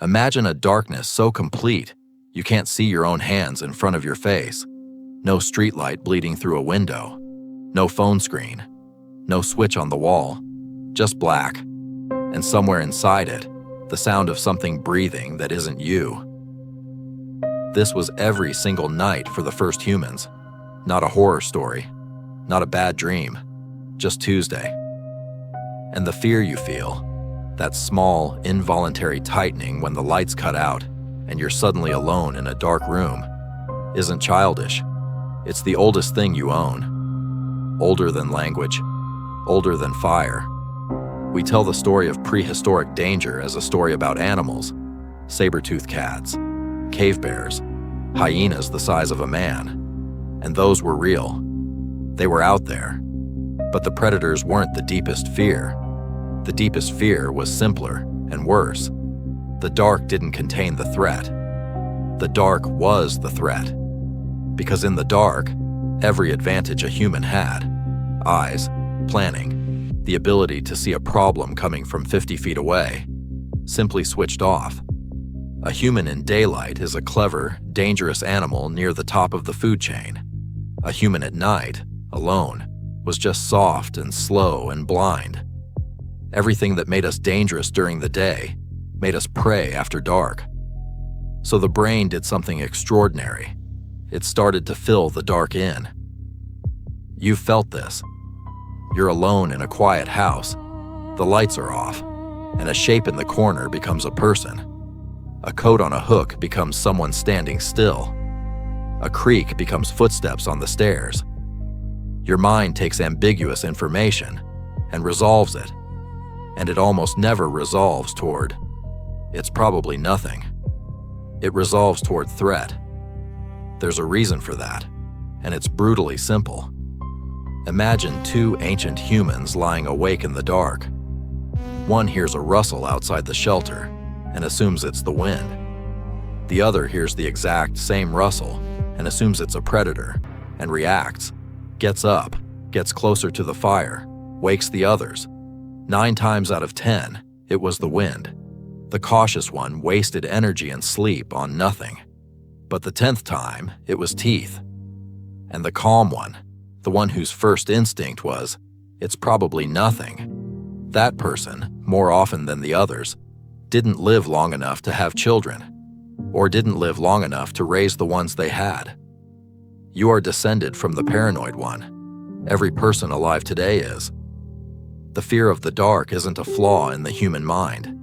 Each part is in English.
Imagine a darkness so complete you can't see your own hands in front of your face. No streetlight bleeding through a window. No phone screen. No switch on the wall. Just black. And somewhere inside it, the sound of something breathing that isn't you. This was every single night for the first humans. Not a horror story. Not a bad dream. Just Tuesday. And the fear you feel, that small, involuntary tightening when the lights cut out and you're suddenly alone in a dark room, isn't childish. It's the oldest thing you own. Older than language. Older than fire. We tell the story of prehistoric danger as a story about animals. Saber-toothed cats, cave bears, hyenas the size of a man. And those were real. They were out there. But the predators weren't the deepest fear. The deepest fear was simpler and worse. The dark didn't contain the threat. The dark was the threat. Because in the dark, every advantage a human had, eyes, planning, the ability to see a problem coming from 50 feet away, simply switched off. A human in daylight is a clever, dangerous animal near the top of the food chain. A human at night, alone, was just soft and slow and blind. Everything that made us dangerous during the day made us prey after dark. So the brain did something extraordinary. It started to fill the dark in. You've felt this. You're alone in a quiet house. The lights are off, and a shape in the corner becomes a person. A coat on a hook becomes someone standing still. A creak becomes footsteps on the stairs. Your mind takes ambiguous information and resolves it. And it almost never resolves toward, it's probably nothing. It resolves toward threat. There's a reason for that, and it's brutally simple. Imagine two ancient humans lying awake in the dark. One hears a rustle outside the shelter and assumes it's the wind. The other hears the exact same rustle and assumes it's a predator and reacts, gets up, gets closer to the fire, wakes the others. 9 times out of 10, it was the wind. The cautious one wasted energy and sleep on nothing. But the 10th time, it was teeth. And the calm one, the one whose first instinct was, it's probably nothing. That person, more often than the others, didn't live long enough to have children, or didn't live long enough to raise the ones they had. You are descended from the paranoid one. Every person alive today is. The fear of the dark isn't a flaw in the human mind.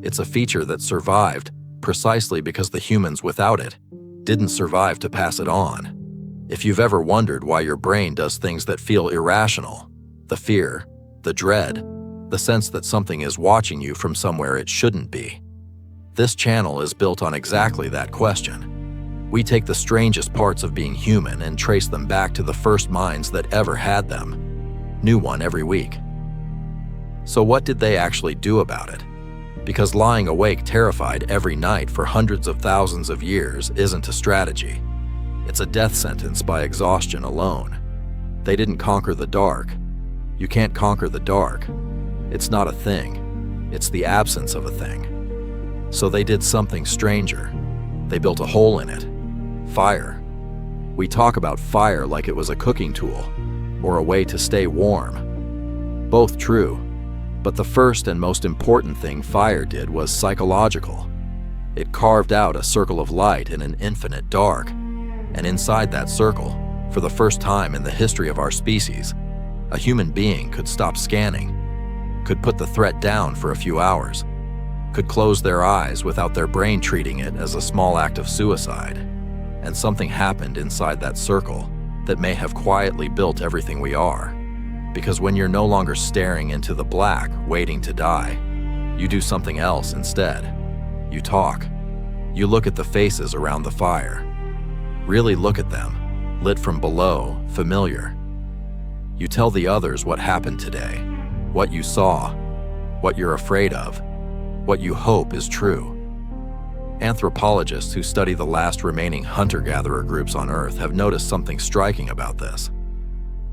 It's a feature that survived precisely because the humans without it didn't survive to pass it on. If you've ever wondered why your brain does things that feel irrational, the fear, the dread, the sense that something is watching you from somewhere it shouldn't be, this channel is built on exactly that question. We take the strangest parts of being human and trace them back to the first minds that ever had them. New one every week. So what did they actually do about it? Because lying awake terrified every night for hundreds of thousands of years isn't a strategy. It's a death sentence by exhaustion alone. They didn't conquer the dark. You can't conquer the dark. It's not a thing. It's the absence of a thing. So they did something stranger. They built a hole in it. Fire. We talk about fire like it was a cooking tool or a way to stay warm. Both true. But the first and most important thing fire did was psychological. It carved out a circle of light in an infinite dark, and inside that circle, for the first time in the history of our species, a human being could stop scanning, could put the threat down for a few hours, could close their eyes without their brain treating it as a small act of suicide. And something happened inside that circle that may have quietly built everything we are. Because when you're no longer staring into the black, waiting to die, you do something else instead. You talk. You look at the faces around the fire. Really look at them, lit from below, familiar. You tell the others what happened today, what you saw, what you're afraid of, what you hope is true. Anthropologists who study the last remaining hunter-gatherer groups on Earth have noticed something striking about this.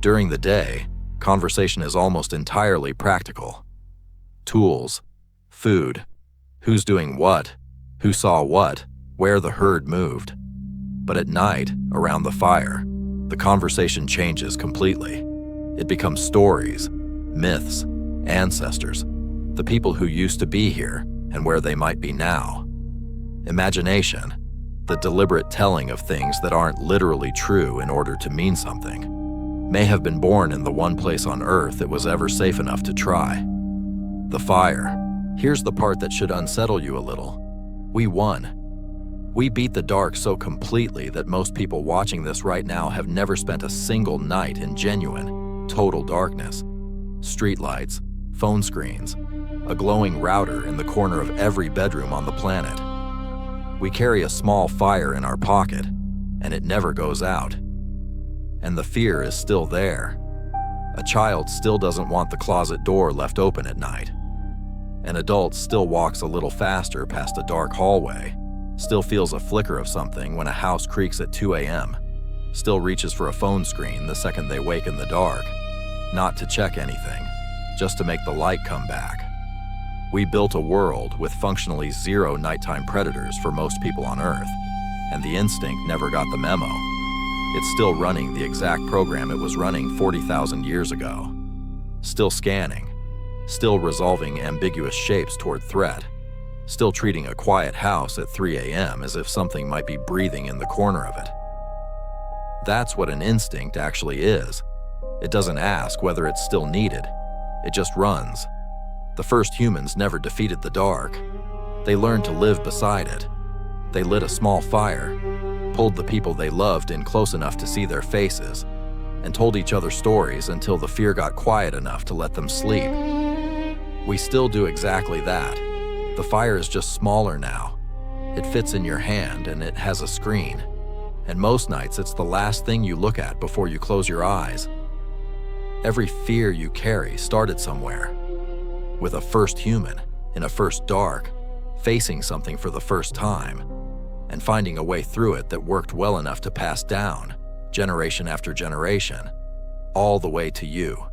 During the day, conversation is almost entirely practical. Tools, food, who's doing what, Who saw what, where the herd moved. But at night, around the fire, the conversation changes completely. It becomes stories, myths, ancestors, the people who used to be here and where they might be now. Imagination, the deliberate telling of things that aren't literally true in order to mean something, may have been born in the one place on Earth it was ever safe enough to try. The fire. Here's the part that should unsettle you a little. We won. We beat the dark so completely that most people watching this right now have never spent a single night in genuine, total darkness. Streetlights, phone screens, a glowing router in the corner of every bedroom on the planet. We carry a small fire in our pocket, and it never goes out. And the fear is still there. A child still doesn't want the closet door left open at night. An adult still walks a little faster past a dark hallway, still feels a flicker of something when a house creaks at 2 a.m., still reaches for a phone screen the second they wake in the dark, not to check anything, just to make the light come back. We built a world with functionally zero nighttime predators for most people on Earth, and the instinct never got the memo. It's still running the exact program it was running 40,000 years ago. Still scanning, still resolving ambiguous shapes toward threat, still treating a quiet house at 3 a.m. as if something might be breathing in the corner of it. That's what an instinct actually is. It doesn't ask whether it's still needed. It just runs. The first humans never defeated the dark. They learned to live beside it. They lit a small fire, pulled the people they loved in close enough to see their faces, and told each other stories until the fear got quiet enough to let them sleep. We still do exactly that. The fire is just smaller now. It fits in your hand and it has a screen. And most nights it's the last thing you look at before you close your eyes. Every fear you carry started somewhere. With a first human, in a first dark, facing something for the first time, and finding a way through it that worked well enough to pass down, generation after generation, all the way to you.